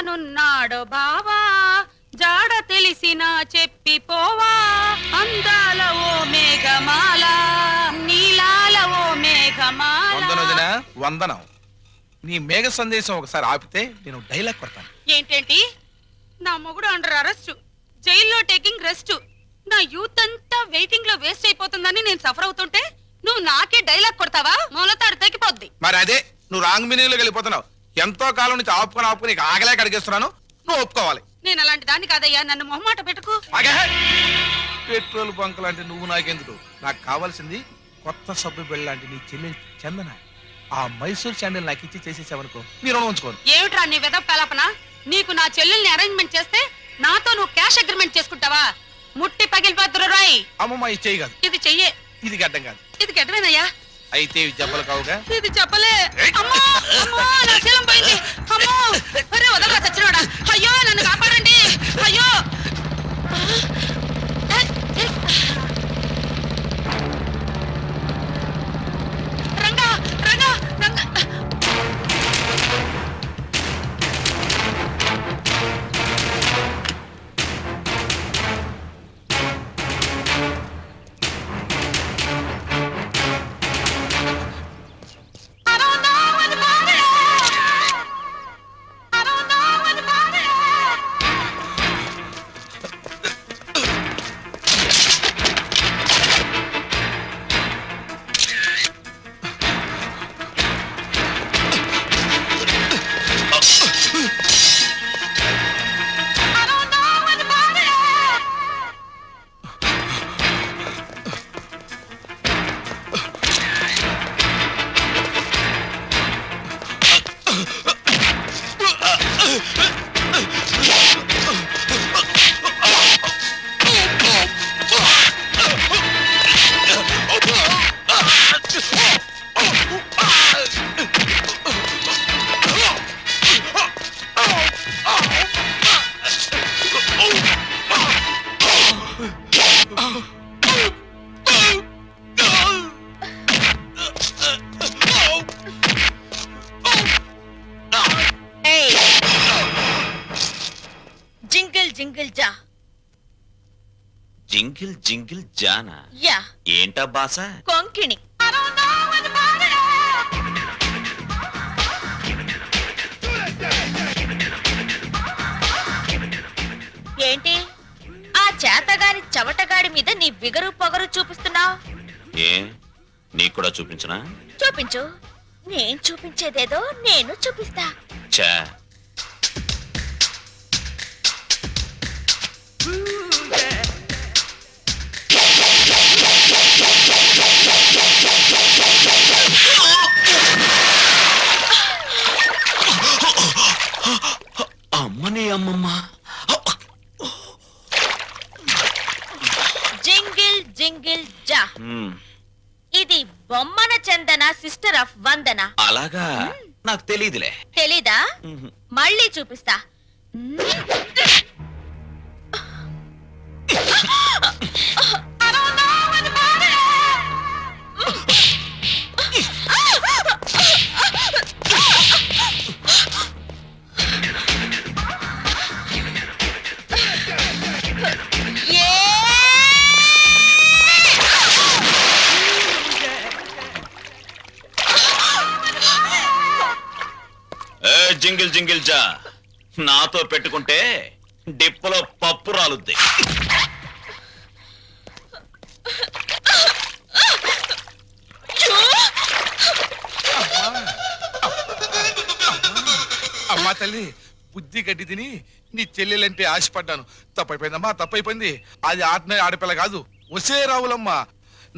రానున్నాడు బావా జాడ తెలిసినా చెప్పిపోవా అందాల ఓ మేఘమాల నీలాల ఓ మేఘమాల. వందనం. నీ మేఘ సందేశం ఒకసారి ఆపితే నేను డైలాగ్ కొడతాను. ఏంటేంటి? నా మొగుడు అండర్ అరెస్ట్, జైల్లో టేకింగ్ రెస్ట్. నా యూత్ అంతా వెయిటింగ్ లో వేస్ట్ అయిపోతుందని నేను సఫర్ అవుతుంటే నువ్వు నాకే డైలాగ్ కొడతావా? మూలతాడు తెగిపోద్ది. మరి అదే నువ్వు రాంగ్ మీనింగ్ లోకి వెళ్ళిపోతున్నావు. ఎంతో కాలం నుంచి ఆపుకొని ఆగలేక అడిగేస్తున్నాను, నువ్వు ఒప్పుకోవాలి. నేను అలాంటి దాన్ని కాదయ్యా, నన్ను మొహమాట పెట్టుకు. పెట్రోల్ బంక్ లాంటి నువ్వు నాకెందుకు? నాకు కావాల్సింది కొత్త సబ్బు బిళ్ళ లాంటి నీ చెల్లె చందన. ఆ మైసూర్ శాండిల్ నాకు ఇచ్చి చేసేసావనుకో నీ రుణం ఉంచుకోను. ఏమిట్రా నీ వెదవ కల్పన? నీకు నా చెల్లెల్ని అరేంజ్మెంట్ చేస్తే నాతో నువ్వు క్యాష్ అగ్రిమెంట్ చేసుకుంటావా? ముట్టి పగిలిపోతురు రాయ్. అమ్మమ్మ ఇది చెయ్యి కాదు, ఇది చెయ్యే. ఇది గడ్డం కాదు. ఇది గడ్డమేనయ్యా. అయితే ఇవి జబ్బలు కావుగా. ఇది చెప్పలే. అమ్మో అమ్మో నా శీలం పోయింది. అమ్మో ఒరే వదలరా చచ్చినోడా. అయ్యో నన్ను కాపాడండి. అయ్యో రంగా రంగా రంగా. జింగిల్ జింగిల్ జానా? యా. ఏంటా బాస? కొంకిణి. ఏంటి ఆ చేతగారి చవటగాడి మీద నీ బిగరు పొగరు చూపిస్తున్నావు? ఏ నీకు కూడా చూపించనా? చూపించు. నేను చూపించేదేదో నేను చూపిస్తా. చా అమ్మని అమ్మమ్మ. జింగిల్ జింగిల్ జా. ఇది బొమ్మన చందన సిస్టర్ ఆఫ్ వందన. అలాగా? నాకు తెలీదులే. తెలీదా? మళ్ళీ చూపిస్తా. జింగిల్ జింగిల్ జా, నాతో పెట్టుకుంటే డిప్పలో పప్పు రాలుద్ది. అమ్మా తల్లి, బుద్ధి గడ్డి తిని నీ చెల్లెలంటే ఆశపడ్డాను. తప్పైపోయిందమ్మా, తప్పైపోయింది. అది ఆడపిల్ల కాదు, ఒసే రావులమ్మా.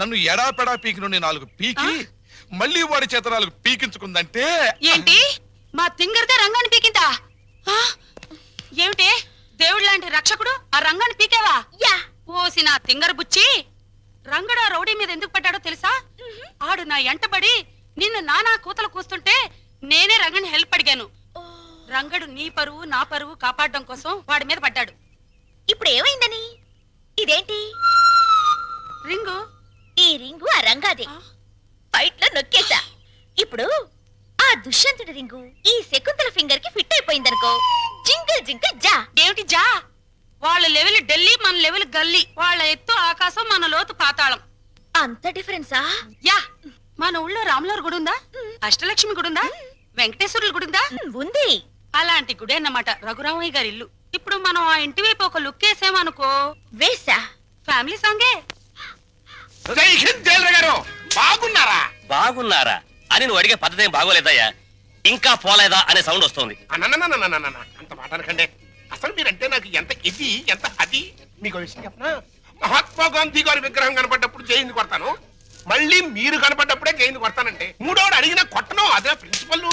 నన్ను ఎడాపెడా పీకి నుండి 4 పీకి మళ్ళీ వాడి చేత 4 పీకించుకుందంటే. ఏంటి మా తింగర్గా రంగాన్ని పీకిందా? ఏమిటి దేవుడు లాంటి రక్షకుడు ఆ రంగాన్ని పీకావా? ఓసి నా తింగర్ బుచ్చి. రంగడు ఆ రౌడీ మీద ఎందుకు పడ్డాడో తెలుసా? ఆడు నా ఎంటబడి నిన్ను నానా కూతలు కూస్తుంటే నేనే రంగని హెల్ప్ అడిగాను. రంగడు నీ పరువు నా పరువు కాపాడడం కోసం వాడి మీద పడ్డాడు. ఇప్పుడు ఏమైందని? ఇదేంటి రింగు? ఈ రింగు ఆ రంగాదే. ఫైట్ లో నొక్కేసా. ఇప్పుడు ఆ దుష్యంతుడి రింగు ఈ శకుంతల ఫింగర్ కి ఫిట్ అయిపోయిందనుకో, జింగిల్ జింగిల్ జా. ఏమిటి జా? వాళ్ళ లెవెల్ ఢిల్లీ, మన లెవెల్ గల్లీ. వాళ్ళ ఎత్తు ఆకాశం, మన లోతు పాతాళం. అంత డిఫరెన్సా? యా, మన ఊళ్ళో రాములవారి గుడి ఉందా? అష్టలక్ష్మి గుడి ఉందా? వెంకటేశ్వరుల గుడి ఉందా? ఉంది. అలాంటి గుడి అన్నమాట రఘురామయ్య గారి ఇల్లు. ఇప్పుడు మనం ఆ ఇంటి వైపు ఒక లుక్ వేసామనుకో, వేసా. ఫ్యామిలీ సాంగే. జై హింద్ జైలర్ గారు, బాగున్నారా? బాగున్నారా అని నువ్వు అడిగే పద్ధతి ఏం బాగోలేదయ్యా. ఇంకా పోలేదా అనే సౌండ్ వస్తుంది. అన్నన్నన్నన్నన్నన్న, అంత మాట అనకండి. అసలు మీరంటే నాకు ఎంత ఇది ఎంత అది. మీకు విషయం చెప్పనా, మహాత్మా గాంధీ గారి విగ్రహం కనపడ్డప్పుడు జైలు కొడతాను, మళ్ళీ మీరు కనపడ్డప్పుడే జైలు కొడతానంటే మూడోడు అడిగినా కొట్టను. అదే ప్రిన్సిపల్.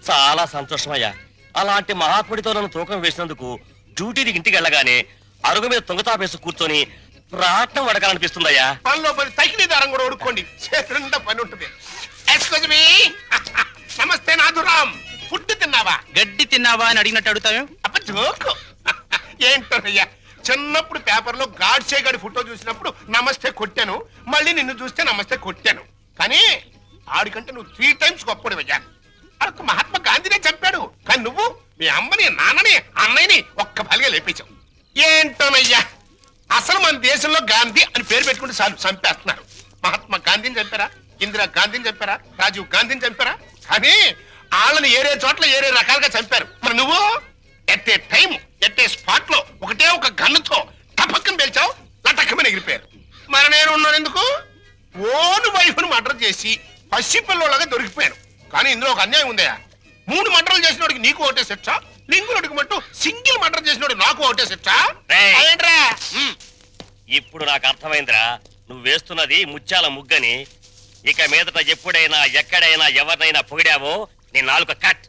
చాలా సంతోషమయ్యా. అలాంటి మహాత్ముడితో నన్ను తూకం వేసినందుకు డ్యూటీకి ఇంటికి వెళ్ళగానే అరుగు మీద తుంగతాపేసి కూర్చొని రాట్నం వడకాలనిపిస్తుందయ్యా. పనిలో పని తగిలి దారం కూడా ఉడుక్కోండి, చేతులుండా పని ఉంటుంది. Excuse me. నమస్తే నాథురామ్, ఫుడ్ తిన్నావా? గడ్డి తిన్నావా అని అడిగినట్టు అడుగుతావే. అప్ప జోకు. ఏంటోనయ్యా, చిన్నప్పుడు పేపర్లో గాడ్సే గాడి ఫోటో చూసినప్పుడు నమస్తే కొట్టాను, మళ్ళీ నిన్ను చూస్తే నమస్తే కొట్టాను. కానీ ఆడికంటే నువ్వు 3 times గొప్పడివయ్యా. అరకు మహాత్మా గాంధీనే చంపాడు, కానీ నువ్వు మీ అమ్మని, నాన్నని, అన్నయ్యని ఒక్క బలిగా లేపించావు. ఏంటోనయ్యా, అసలు మన దేశంలో గాంధీ అని పేరు పెట్టుకుంటే చాలు చంపేస్తున్నారు. మహాత్మా గాంధీని చంపారా, ఇందిరా గాంధీని చంపారా, రాజీవ్ గాంధీని చంపారా? కానీ వాళ్ళని ఏరే చోట్ల ఏరే రకాలుగా చంపారు. మరి నువ్వు at a time at a spot లో ఒకటే ఒక గన్నుతో టపక్కన పేల్చావు, లటక్కమని ఎగిరిపోయారు. మరి నేను ఉన్నాను ఎందుకు? ఓను వైఫ్ను మర్డర్ చేసి పసిపిల్లలాగా దొరికిపోయాను. కానీ ఇందులో ఒక అన్యాయం ఉందయా. 3 మర్డర్లు చేసినోడికి నీకు ఒకటే శిక్ష, లింగులడికి మట్టు సింగిల్ మర్డర్ చేసినోడు నాకు ఒకటే శిక్ష. రేయ్. అదేంట్రా? ఇప్పుడు నాకు అర్థమైందిరా, నువ్వు వేస్తున్నది ముత్యాల ముగ్గని. ఇక మీదట ఎప్పుడైనా ఎక్కడైనా ఎవరినైనా పొగిడావో నీ నాలుక కట్.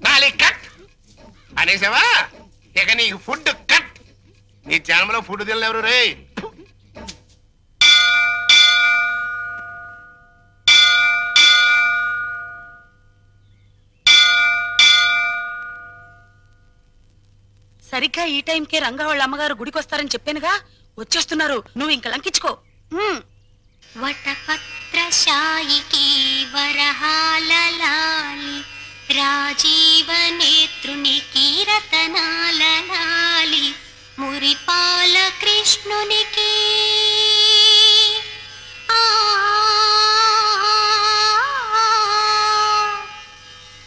నాలుగు కట్ అనేసావా? ఇక నీకు ఫుడ్ కట్. నీ జన్మలో ఫుడ్ తినలేరు రే. సరిగ్గా ఈ టైంకే రంగా వాళ్ళ అమ్మగారు గుడికి వస్తారని చెప్పానుగా, వచ్చేస్తున్నారు. నువ్వు ఇంక లంకించుకో. వటపత్రశాయికి వరహాలలాలి, రాజీవ నేత్రునికి రతనాలలాలి, మురిపాల కృష్ణునికి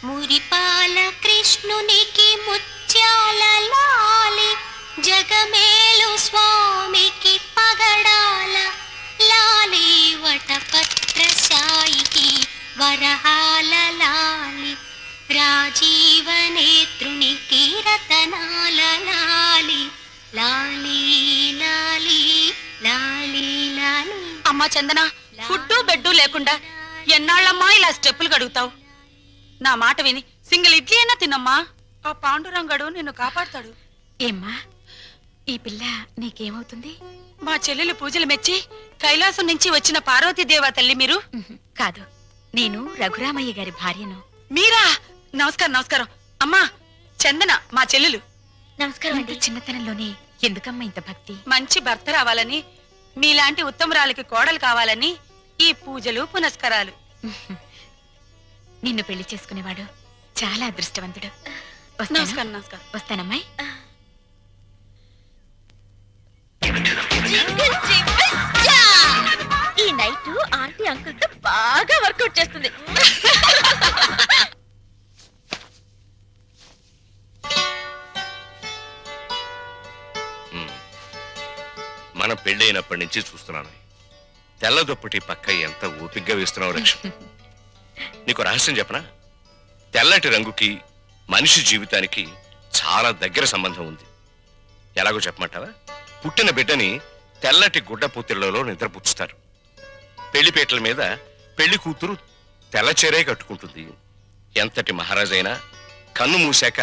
మురిపాల కృష్ణునికి ముత్యాల లాలి, జగమేలు స్వామికి పగడాల లాలి, వటపత్రశాయికి వరహాల లాలి, రాజీవ నేత్రునికి రతనాల లాలి, లాలి లాలి లాలి లాలి. అమ్మా చందన, ఫుడ్డు బెడ్డు లేకుండా ఎన్నాళ్ళమ్మా ఇలా స్టెప్పులు గడుగుతావు? నా మాట విని సింగిల్ ఇడ్లీ అయినా తినమ్మా. ఆ పాండురంగడు నిన్ను కాపాడతాడు. ఏమ్మా, ఈ పిల్ల నీకేమవుతుంది? మా చెల్లెలు పూజలు మెచ్చి కైలాసం నుంచి వచ్చిన పార్వతీదేవా తల్లి మీరు? కాదు, నేను రఘురామయ్య గారి భార్యను. మీరా? నమస్కారం నమస్కారం. అమ్మా చందన మా చెల్లెలు. నమస్కారం. చిన్నతనంలోనే ఎందుకమ్మా ఇంత భక్తి? మంచి భర్త రావాలని, మీలాంటి ఉత్తమరాలకి కోడలు కావాలని ఈ పూజలు పునస్కారాలు. నిన్ను పెళ్లి చేసుకునేవాడు చాలా అదృష్టవంతుడు. నమస్కారం నమస్కారం. వస్తానమ్మాయి. ఈ నైట్ ఆంటీ అంకుల్ తో బాగా వర్కౌట్ చేస్తుంది. మన పెళ్ళైనప్పటి నుంచి చూస్తున్నాను. తెల్ల దుప్పటి పక్క ఎంత ఓపిగ్గా వేస్తున్నావు లక్ష్మి. నీకు రహస్యం చెప్పనా? తెల్లటి రంగుకి మనిషి జీవితానికి చాలా దగ్గర సంబంధం ఉంది. ఎలాగో చెప్పమంటావా? పుట్టిన బిడ్డని తెల్లటి గుడ్డ పూతిళ్లలో నిద్రపుచ్చుతారు. పెళ్లిపేటల మీద పెళ్లి కూతురు తెల్ల చీరే కట్టుకుంటుంది. ఎంతటి మహారాజైనా కన్ను మూసాక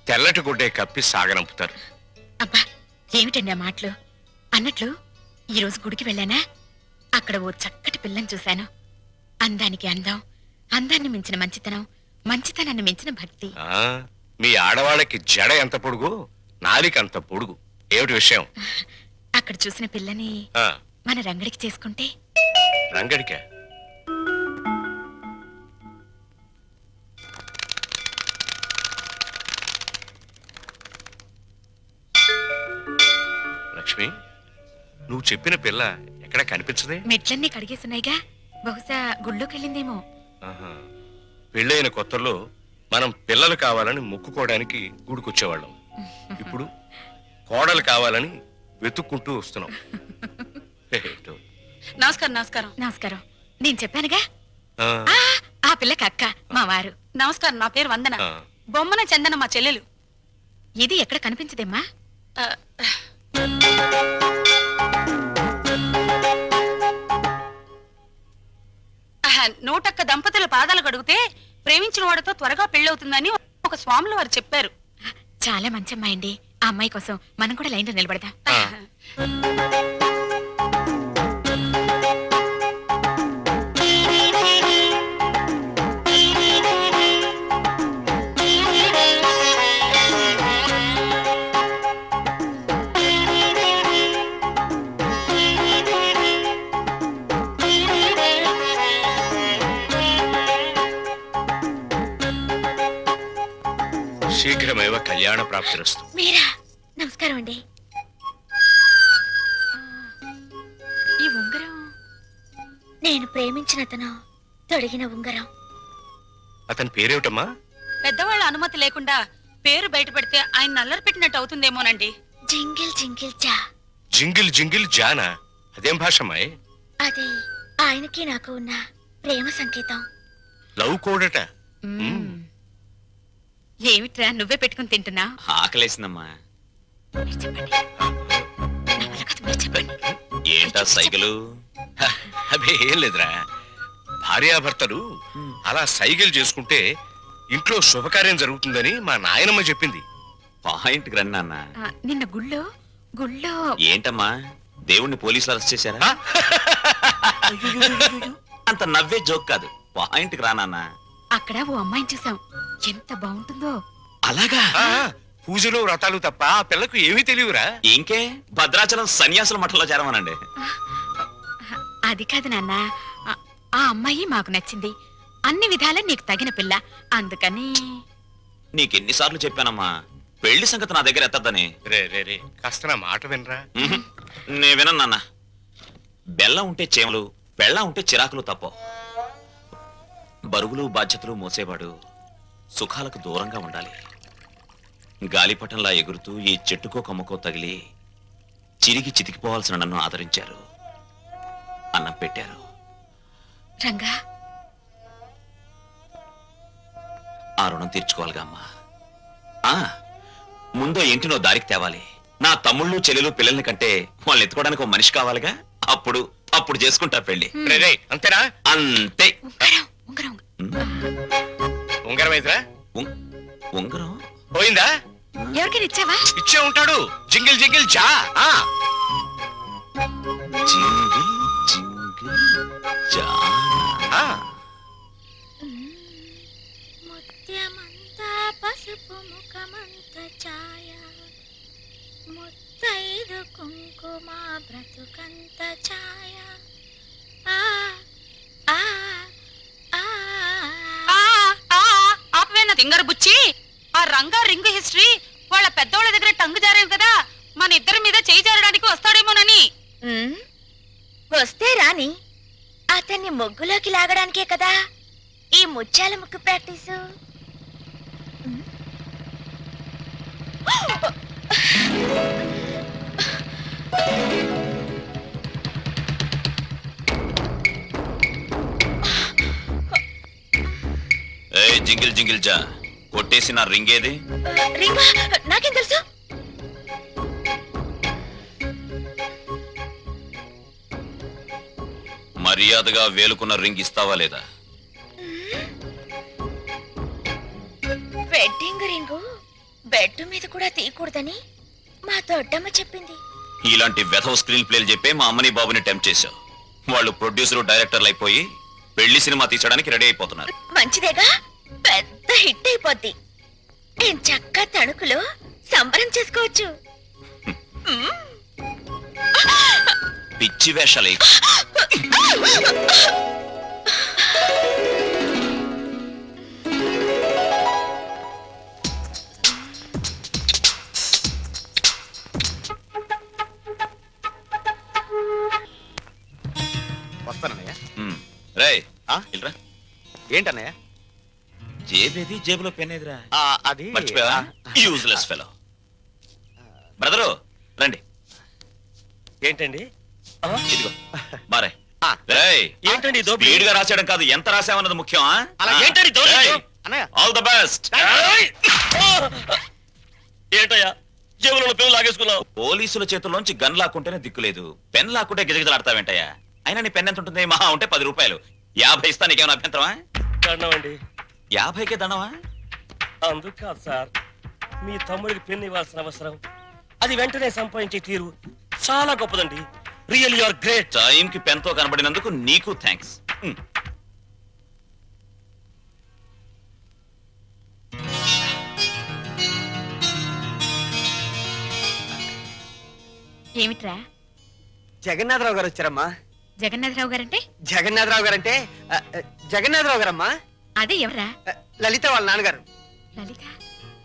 తెల్లటి గుడ్డే కప్పి సాగనంపుతారు. అబ్బా, ఏమిటండి ఆ మాటలు? అన్నట్లు ఈరోజు గుడికి వెళ్ళానా, అక్కడ ఓ చక్కటి పిల్లని చూశాను. అందానికి అందం, అందాన్ని మించిన మంచితనం, మంచితనాన్ని మించిన భక్తి. మీ ఆడవాళ్ళకి జడ ఎంత పొడుగు, నాలిక అంత పొడుగు. ఏమిటి విషయం? అక్కడ చూసిన పిల్లని ఆ, మన రంగడికి చేసుకుంటే రంగడికా? లక్ష్మి నువ్వు చెప్పిన పిల్ల ఎక్కడ కనిపించదే? మెట్లన్నీ కడిగేస్తున్నాయిగా, బహుశా గుళ్ళోకి వెళ్ళిందేమో. ఆహా. పెళ్ళైన కొత్తలో మనం పిల్లలు కావాలని మొక్కుకోవడానికి గుడికొచ్చేవాళ్ళం. ఇప్పుడు కోడలు కావాలని వెతుక్కుంటూ వస్తున్నాం. ఏంటో. నమస్కారం నమస్కారం. నమస్కారం. నేను చెప్పానుగా, ఆ, ఆ పిల్లకి అక్క, మా వారు. నమస్కారం, నా పేరు వందన. ఆ. బొమ్మన చందన మా చెల్లెలు. ఇది ఎక్కడ కనిపించదేమ్మా? ఆ, నూటొక్క దంపతుల పాదాలు కడిగితే ప్రేమించిన వాడితో త్వరగా పెళ్ళవుతుందని ఒక స్వాములు వారు చెప్పారు. చాలా మంచి అమ్మాయి అండి. ఆ అమ్మాయి కోసం మనం కూడా లైన్లో నిలబడదాం. ఆ. శీఘ్రమేవ కళ్యాణ ప్రాప్తిరస్తు. మీరా? నమస్కారం అండి. ఈ ఉంగరం నేను ప్రేమించిన అతను తొడిగిన ఉంగరం. అతని పేరేమిటమ్మా? పెద్దవాళ్ళ అనుమతి లేకుండా పేరు బయట పెడితే ఆయన నల్లరి పెట్టినట్టు అవుతుందేమోనండి. జింగిల్ జింగిల్ జా. జింగిల్ జింగిల్ జానా? అదేం భాషమ్మాయ్? అది ఆయనకి నాకు ఉన్న ప్రేమ సంకేతం. లవ్ కోడట. ఏమిట్రా నువ్వే పెట్టుకుని తింటున్నా? ఆకలేసిందమ్మా. చెప్పండి. నా వల్ల కాదు, మీరు చెప్పండి. ఏంటా సైకిలు? అదే ఏం లేదురా, భార్యాభర్తలు అలా సైగలు చేసుకుంటే ఇంట్లో శుభకార్యం జరుగుతుందని మా నాయనమ్మ చెప్పింది. పాయింట్కి రండి నాన్న. నిన్న గుళ్ళో ఏంటమ్మా, దేవుణ్ణి పోలీసులు అరెస్ట్ చేశారా? అంత నవ్వే జోక్ కాదు, పాయింట్కి రా నాన్న. అక్కడ ఓ అమ్మాయిని చూసాం. ఎంత బాగుంటుందో. అలాగా? ఆ, పూజలు వ్రతాలు తప్ప ఆ పిల్లకు ఏమీ తెలియరా? ఇంకే భద్రాచలం సన్యాసుల మఠంలో చేరమనండి. అది కాదు నాన్న, ఆ అమ్మాయి మాకు నచ్చింది. అన్ని విధాలా నీకు తగిన పిల్ల, అందుకని. నీకెన్నిసార్లు చెప్పానమ్మా, పెళ్లి సంగతి నా దగ్గర ఎత్తద్దని. రే రే రే, కాస్త నా మాట వినరా. నే వినను నాన్న. బెల్లం ఉంటే చేమలు, బెల్లం ఉంటే చిరాకులు తప్ప. బరువులు బాధ్యతలు మోసేవాడు సుఖాలకు దూరంగా ఉండాలి. గాలిపటంలా ఎగురుతూ ఈ చెట్టుకో కొమ్మకో తగిలి చిరిగి చితికిపోవాల్సిన నన్ను ఆదరించారు, అన్నం పెట్టారు. రంగా, ఆ రుణం తీర్చుకోవాలిగా అమ్మా. ఆ ముందో ఇంటినో దారికి తేవాలి. నా తమ్ముళ్ళు చెల్లెలు పిల్లల్ని కంటే వాళ్ళని ఎత్తుకోవడానికి ఒక మనిషి కావాలిగా. అప్పుడు చేసుకుంటా పెళ్లి. రే రే, అంతేనా? అంతే. ఉంగరం. ఉంగరం అయితేరా? ఉంగరం పోయిందా? ఎవరికైనా ఇచ్చావా? ఇచ్చే ఉంటాడు. జింగిల్ జింగిల్ జా. ఆ. జింగిల్ జింగిల్ జానా. ఆ. ముత్యమంతా పసుపు ముఖమంత ఛాయ, ముత్తైదు కుంకుమ బ్రతుకంత ఛాయ. ఆపవేనా తింగర బుచ్చి? ఆ రంగా రింగ్ హిస్టరీ వాళ్ళ పెద్దోళ్ళ దగ్గర టంగు జారేం కదా, మన ఇద్దరి మీద చేయి జారడానికి వస్తాడేమోనని. వస్తే రాని, అతన్ని ముగ్గులోకి లాగడానికే కదా ఈ ముత్యాల ముగ్గు ప్రాక్టీసు. ఏయ్ జింగిల్ జింగిల్ జా, కొట్టేసి నా రింగ్ ఏది? రింగా? నాకేం తెలుసు? మర్యాదగా వేలుకున్న రింగ్ ఇస్తావా లేదా? వెడ్డింగ్ రింగు బెడ్ మీద కూడా తీయకూడదని మా దొడ్డమ్మ చెప్పింది. ఇలాంటి వెధవ స్క్రీన్ ప్లేలు చెప్పే మా అమ్మని బాబుని టెంప్ట్ చేశావు. వాళ్ళు ప్రొడ్యూసర్ డైరెక్టర్లు అయిపోయి పెళ్లి సినిమా తీసడానికి రెడీ అయిపోతున్నారు. మంచిదేగా, పెద్ద హిట్ అయిపోద్ది. నేను చక్కగా తణుకులో సంబరం చేసుకోవచ్చు. పిచ్చి వేషాలు. ఇల్రా ఏంటన్నయ్య జేబేది జేబులో పెన్ ఏదిరా అది మర్చిపోయావా యూజ్లెస్ ఫెలో బ్రదరు రండి ఏంటండి ఇదిగో మారే ఆ. ఏంటండి ఈ దోపిడీ? స్పీడ్ గా రాసేయడం కాదు ఎంత రాసామన్నది ముఖ్యం అలా ఏంటండి దౌర్జన్యం? అన్నయ్య ఆల్ ద బెస్ట్ ఏంటయ్యా జేబులో పెన్ను లాగేసుకున్నావు? పోలీసుల చేతుల్లోంచి గన్ లాక్కుంటేనే దిక్కులేదు పెన్ లాక్కుంటే గిజగిజలాడతావేంటయ్యా అయినా నీ పెన్ ఎంత ఉంటుంది మహా ఉంటే 10 రూపాయలు 50 ఇస్తా నీకేమైనా అభ్యంతరమా దండమండి. 50కే దండమా అందుకు కాదు సార్, మీ తమ్ముడికి పెన్ను ఇవ్వాల్సిన అవసరం, అది వెంటనే సంపాదించే తీరు చాలా గొప్పదండి. Real you're great. టైంకి పెన్ తో కనబడినందుకు నీకు థ్యాంక్స్ ఏమిట్రా? జగన్నాథరావు గారు వచ్చారమ్మా. జగన్నాథరావు గారంటే జగన్నాథరావు గారంటే జగన్నాథరావు గారమ్మా. అదే ఎవరా? లలిత వాళ్ళ నాన్నగారు. లలిత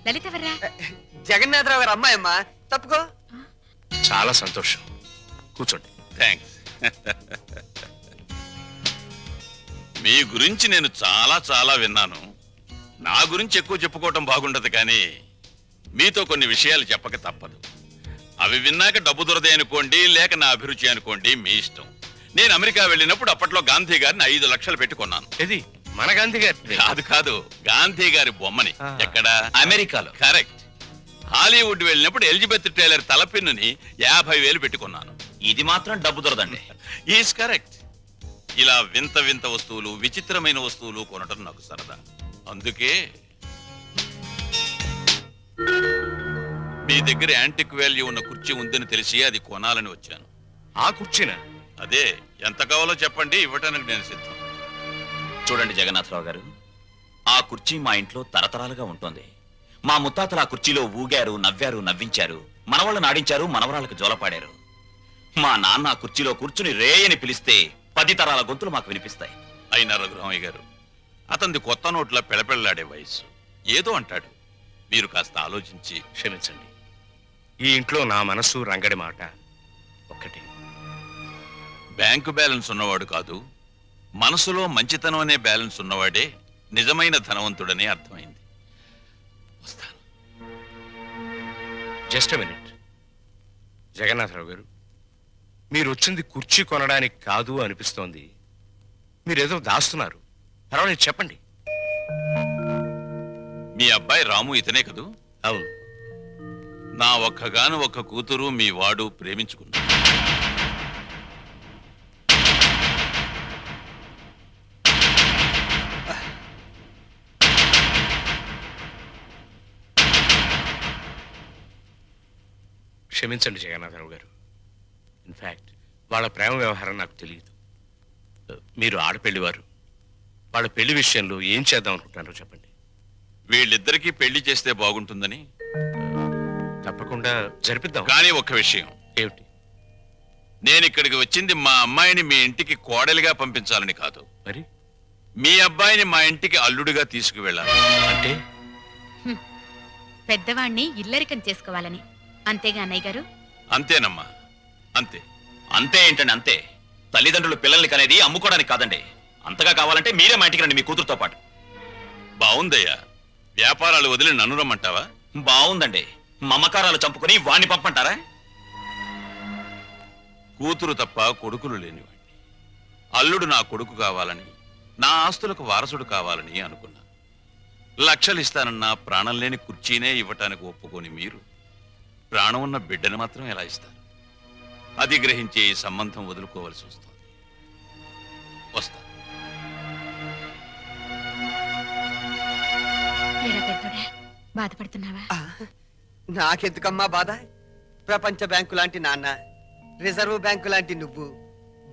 లలిత ఎవర్రా? జగన్నాథరావు గారు అమ్మాయి అమ్మా. తప్పుకో. చాలా సంతోషం, కూర్చోండి. థ్యాంక్స్. మీ గురించి నేను చాలా చాలా విన్నాను. నా గురించి ఎక్కువ చెప్పుకోవటం బాగుండదు కానీ మీతో కొన్ని విషయాలు చెప్పక తప్పదు. అవి విన్నాక డబ్బు దొరదే అనుకోండి, లేక నా అభిరుచి అనుకోండి, మీ ఇష్టం. నేను అమెరికా వెళ్ళినప్పుడు అప్పట్లో గాంధీ గారిని 5 లక్షలు పెట్టుకున్నాను. ఇది మన గాంధీ గారి కాదు కాదు, గాంధీ గారి బొమ్మని. ఎక్కడ? అమెరికాలో. కరెక్ట్. హాలీవుడ్ వెళ్ళినప్పుడు ఎలిజబెత్ టైలర్ తలపిన్నుని 50,000 పెట్టుకున్నాను. ఇది మాత్రం డబ్బు దొరదండి. Is correct. ఇలా వింత వింత వస్తువులు, విచిత్రమైన వస్తువులు కొనటం నాకు సరదా. అందుకే మీ దగ్గర యాంటిక్ వాల్యూ ఉన్న కుర్చీ ఉందని తెలిసి అది కొనాలని వచ్చాను. ఆ కుర్చీనా? అదే, ఎంత కావాలో చెప్పండి, ఇవ్వటానికి నేను సిద్ధం. చూడండి జగన్నాథరావు గారు, ఆ కుర్చీ మా ఇంట్లో తరతరాలుగా ఉంటుంది. మా ముత్తాతలు ఆ కుర్చీలో ఊగారు, నవ్వారు, నవ్వించారు, మనవాళ్ళు నాడించారు, మనవరాలకు జోలపాడారు. మా నాన్న ఆ కుర్చీలో కూర్చుని రేయని పిలిస్తే 10 తరాల గొంతులు మాకు వినిపిస్తాయి. అయినా రఘురామయ్య గారు, అతనిది కొత్త నోట్ల పెళపెళ్లాడే వయసు. ఏదో అంటాడు. మీరు కాస్త ఆలోచించి. క్షమించండి, ఈ ఇంట్లో నా మనసు రంగడి మాట ఒక్కటి. బ్యాంకు బ్యాలెన్స్ ఉన్నవాడు కాదు, మనసులో మంచితనం అనే బ్యాలెన్స్ ఉన్నవాడే నిజమైన ధనవంతుడని అర్థమైంది. వస్తాను. Just minute. జగన్నాథరావు గారు, మీరు వచ్చింది కుర్చీ కొనడానికి కాదు అనిపిస్తోంది. మీరేదో దాస్తున్నారు. పర్వాలేదు, చెప్పండి. మీ అబ్బాయి రాము ఇతనే కదూ? అవును. నా ఒక్కగాను ఒక్క కూతురు మీ వాడు ప్రేమించుకున్నాడు. క్షమించండి జగన్నాథరావు గారు. ఇన్ఫాక్ట్ వాళ్ళ ప్రేమ వ్యవహారం నాకు తెలియదు. మీరు ఆడపెళ్లివారు. వాళ్ళ పెళ్లి విషయంలో ఏం చేద్దాం అనుకుంటున్నారో చెప్పండి. వీళ్ళిద్దరికీ పెళ్లి చేస్తే బాగుంటుందని. తప్పకుండా జరిపిద్దాం. కానీ ఒక్క విషయం. ఏమిటి? నేను ఇక్కడికి వచ్చింది మా అమ్మాయిని మీ ఇంటికి కోడలిగా పంపించాలని కాదు, మరి మీ అబ్బాయిని మా ఇంటికి అల్లుడిగా తీసుకువెళ్ళాలి. అంటే పెద్దవాణ్ణి ఇల్లరికం చేసుకోవాలని. అంతేగా అన్నయ్య గారు? అంతేనమ్మా, అంతే. అంతే ఏంటండి? అంతే. తల్లిదండ్రులు పిల్లల్ని కనేది అమ్ముకోవడానికి కాదండి. అంతగా కావాలంటే మీరే మా ఇంటికి రండి, మీ కూతురుతో పాటు. బావుందయ్యా. వ్యాపారాలు వదిలి నన్ను రమ్మంటావా? బాగుందండి. మమకారాలు చంపుకుని వాణ్ణి పంపంటారా? కూతురు తప్ప కొడుకులు లేనివాడిని. అల్లుడు నా కొడుకు కావాలని, నా ఆస్తులకు వారసుడు కావాలని అనుకున్నా. లక్షలు ఇస్తానన్నా ప్రాణం లేని కుర్చీనే ఇవ్వటానికి ఒప్పుకొని మీరు ప్రాణం ఉన్న బిడ్డను మాత్రం ఎలా ఇస్తారు? అది గ్రహించే ఈ సంబంధం వదులుకోవలసి వస్తుంది. వస్తా. ఎరా పెద్దోడా, బాధపడుతున్నావా? నాకెందుకమ్మా బాధ? ప్రపంచ బ్యాంకు లాంటి నాన్న, రిజర్వ్ బ్యాంకు లాంటి నువ్వు,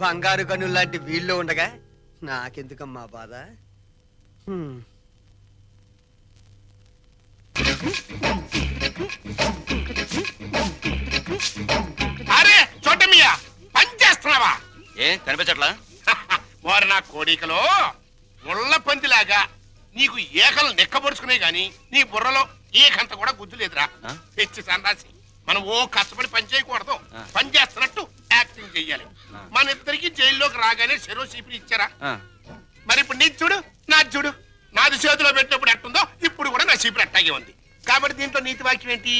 బంగారు గనులు లాంటి వీళ్ళు ఉండగా నాకెందుకమ్మా బాధ? అరే చోటమియా, పని చేస్తున్నావా? ఏం కనిపించట్లా? వారు నా కోడికలో ముళ్ళ పందిలాగా నీకు ఏకలు నెక్కబరుచుకునే గాని నీ బుర్రలో ఏకంత కూడా గుద్దు లేదురా. తెచ్చి సన్నాసి. మనం ఓ కష్టపడి పని చేయకూడదు, పని చేస్తున్నట్టు యాక్టింగ్ చెయ్యాలి. మన ఇద్దరికి జైల్లోకి రాగానే చెరో చీపులు ఇచ్చారా? మరి ఇప్పుడు నీది చూడు నాది చూడు. నాది చేతిలో పెట్టినప్పుడు ఎట్టుందో ఇప్పుడు కూడా నా చీపురు అట్టాగే ఉంది. కాబట్టి దీంట్లో నీతి వాక్యం ఏంటి?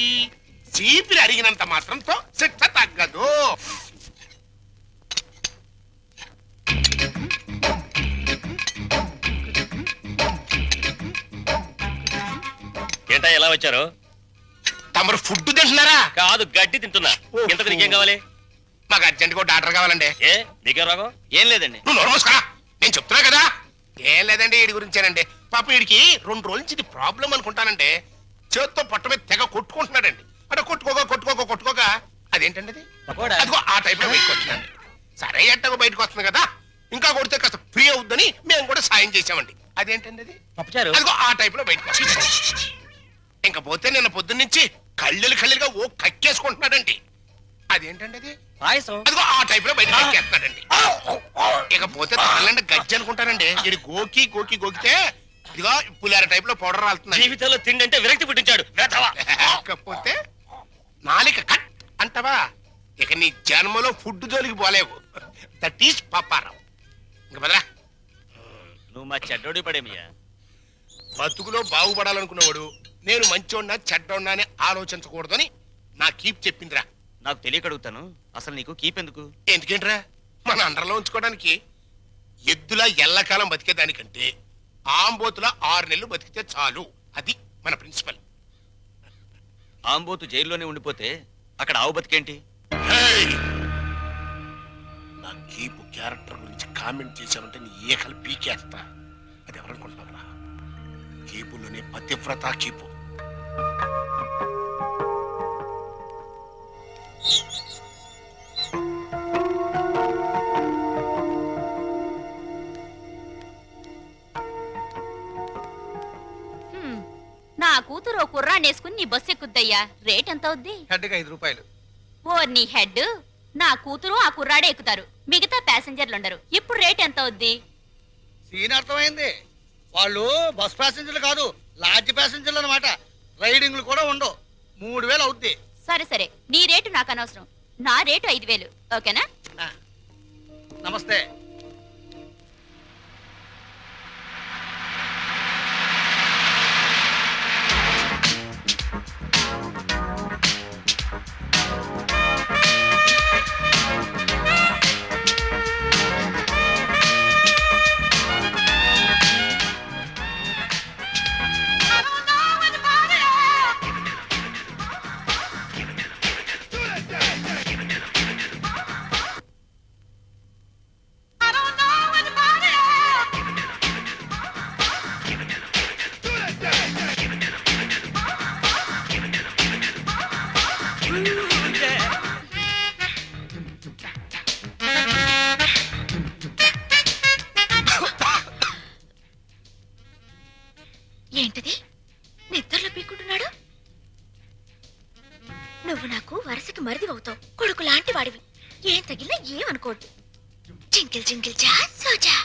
చీపిరి అడిగినంత మాత్రంతో శిక్ష తగ్గదు. ఏంటా ఎలా వచ్చారు? తమరు ఫుడ్ తింటున్నారా? కాదు, గడ్డి తింటున్నా. ఇంతకు నీకేం కావాలి? మాకు అర్జెంట్ డాక్టర్ కావాలండి. ఏ నీకేం రాగం? ఏం లేదండి. నువ్వు నోరు మూసుకోరా. నేను చెప్తున్నా కదా. ఏం లేదండి, వీడి గురించేనండి. పాప వీడికి 2 రోజుల నుంచి ఇది ప్రాబ్లం అనుకుంటానండి. చేత్తో పొట్ట మీద తెగ కొట్టుకుంటున్నాడండి. అంటే కొట్టుకోక అదేంటండి అది? అదిగో ఆ టైప్ లో బయటకు వచ్చిందండి. సరే ఎట్టగో బయటకు వస్తుంది కదా, ఇంకా కొడితే కాస్త ఫ్రీ అవుద్దని మేము కూడా సాయం చేసామండి. అదేంటండి అది? అదిగో ఆ టైప్ లో బయటకు వచ్చింది. ఇంకా పోతే నిన్న పొద్దున్నుంచి కళ్ళుగా ఓ కక్కేసుకుంటున్నాడండి. అదేంటండి అది? అదిగో ఆ టైప్ లో బయటకు కక్కేస్తున్నాడండి. ఇకపోతే తనలంటే గజ్జి అనుకుంటానండి. ఇది గోకితే ఇదిగో పులిహార టైప్ లో పౌడర్ రాలుతుంది. జీవితంలో తిండి అంటే విరక్తి పుట్టించాడు. కాకపోతే నాలిక కట్ అంటవా? ఇక నీ జన్మలో ఫుడ్ జోలికి పోలేవు. That is Paparao. ఇంక బదరా. నువ్వు మా చెడ్డోడి పడేమియా. బతుకులో బాగుపడాలనుకున్నవాడు నేను మంచోడినా చెడ్డోడినా అని ఆలోచించకూడదని నా కీప్ చెప్పిందిరా. నాకు తెలియక అడుగుతాను, అసలు నీకు కీప్ ఎందుకు? ఎందుకేంట్రా? మన అండర్లో ఉంచుకోవడానికి. ఎద్దులా ఎల్లకాలం బతికేదానికంటే ఆంబోతులా 6 నెలలు బతికితే చాలు. అది మన ప్రిన్సిపల్. ఆంబోతు జైల్లోనే ఉండిపోతే అక్కడ ఆవు బతికేంటి? నా కీపు క్యారెక్టర్ గురించి కామెంట్ చేశానంటే నీ ఏకలు పీకేస్తా. అది ఎవరనుకుంటున్నారా? కీపులోనే పతివ్రత కీపు. నా కూతురు ఓ కుర్రాన్నేసుకుని నీ బస్సు ఎక్కుద్దయ్యా. రేట్ ఎంత అవుద్ది? హెడ్కి 5 రూపాయలు. ఓ నీ హెడ్, నా కూతురు ఆ కుర్రాడే ఎక్కుతారు, మిగతా ప్యాసింజర్లు ఉండరు. ఇప్పుడు రేట్ ఎంత అవుద్ది? సీన్ అర్థమైంది. వాళ్ళు బస్ ప్యాసింజర్లు కాదు, లాడ్జ్ ప్యాసింజర్లు అన్నమాట. రైడింగ్లు కూడా ఉండవు. 3000 అవుద్ది. సరే సరే, నీ రేటు నాకు అనవసరం. నా రేటు 5000. ఓకేనా? నమస్తే. ఏంటిది? నిద్రలో పీక్కుంటున్నాడు. నువ్వు నాకు వరుసకి మరిదివవుతావు. కొడుకు లాంటి వాడివి. ఏం తగిలినా ఏమనుకోవద్దు. జింకిల్ జింకిల్ జా సోజా.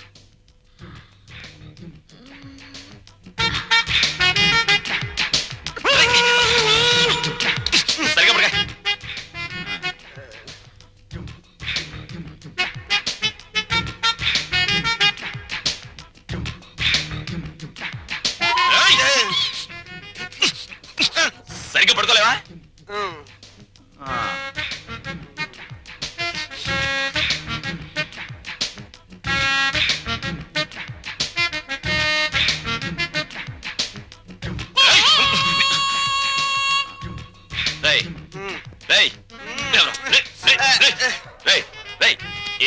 సరిగా పడగా. సరిగ్గా పడుకోలేవా?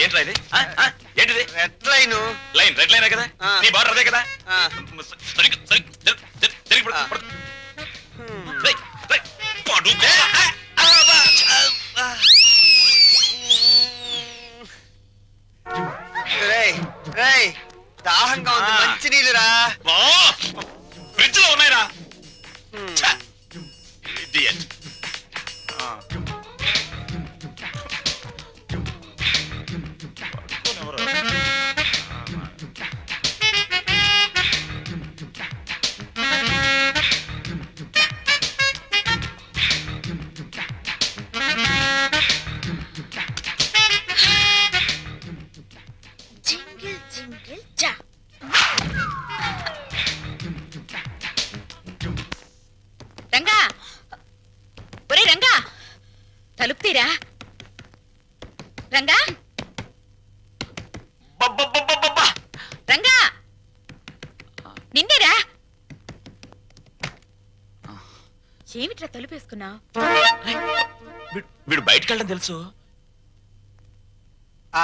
ఏంట్రా ఇది? ఏంటిది? Red line. Line red line కదా? నీ బార్డర్ అదే కదా? ఆ. సరిగ్గా పడుకో. పడుకో. దాహంగా ఉంది, మంచి నీళ్ళురా. ఫ్రిడ్జ్ లో ఉన్నాయిరా. Idiot. రంగా రంగా నిన్నేరా ఏమిట్రా తలుపేసుకున్నావు? వీడు బయటకు వెళ్ళడం తెలుసు.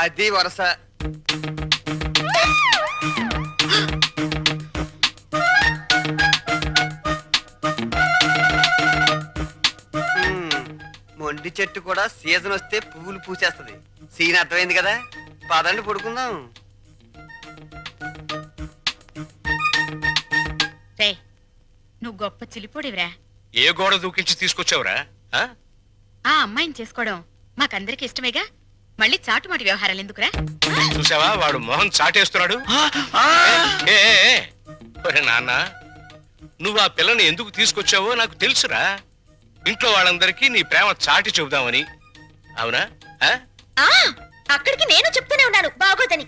అది వరస. మొండి చెట్టు కూడా సీజన్ వస్తే పువ్వులు పూసేస్తది. సీన్ అర్థమైంది కదా, పదండి పడుకుందాం. రే నువ్వు గొప్ప చిలిపోడివిరా. ఏ గోడ దూకించి తీసుకొచ్చావురా? ఆ? ఆ అమ్మాయిని చేసుకోవడం మాకందరికి ఇష్టమేగా, మళ్ళీ చాటుమాటి వ్యవహారాలు ఎందుకురా? చూసావా వాడు మొహం చాటేస్తున్నాడు. ఏ, ఏ, ఏ. ఒరే నాన్న, నువ్వు ఆ పిల్లని ఎందుకు తీసుకొచ్చావో నాకు తెలుసురా. ఇంట్లో వాళ్ళందరికీ నీ ప్రేమ చాటి చెబుదామని. అవునా? ఆ? అక్కడికి నేను చెప్తూనే ఉన్నాను బాగోదని.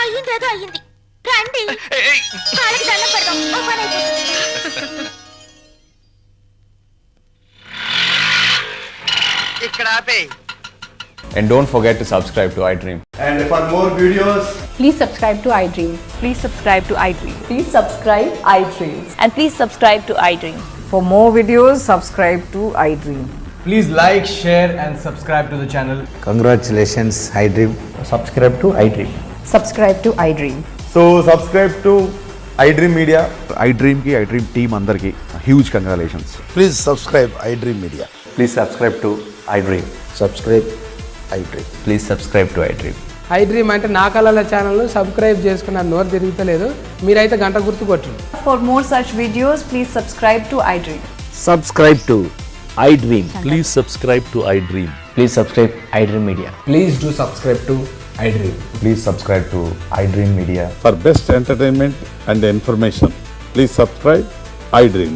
అయ్యిందేదో అయ్యింది, రండి ఏయ్, కాళ్ళకి దండం పెడదాం, ఓ పని అయిపోతుంది. ఇక్కడ ఆపే. And don't forget to subscribe to iDream. And for more videos, Please subscribe to iDream. Please subscribe to iDream. Please subscribe iDream. And please subscribe to iDream. For more videos, subscribe to iDream. Please like, share, and subscribe to the channel. congratulations, iDream. Subscribe to iDream. Subscribe to iDream. So subscribe to iDream Media. iDream ki iDream team andarki huge congratulations. Please subscribe iDream Media. Please subscribe to iDream. Subscribe iDream. Please subscribe to iDream. iDream అంటే నా కళల ఛానల్ను subscribe చేసుకున్న నోరు తిరుగుతలేదు. మీరైతే గంట గుర్తు కొట్టండి. For more such videos, please subscribe to iDream. Subscribe to iDream. Please subscribe to iDream. Please subscribe iDream Media. Please do subscribe to iDream. Please subscribe to iDream Media. For best entertainment and information, please subscribe iDream.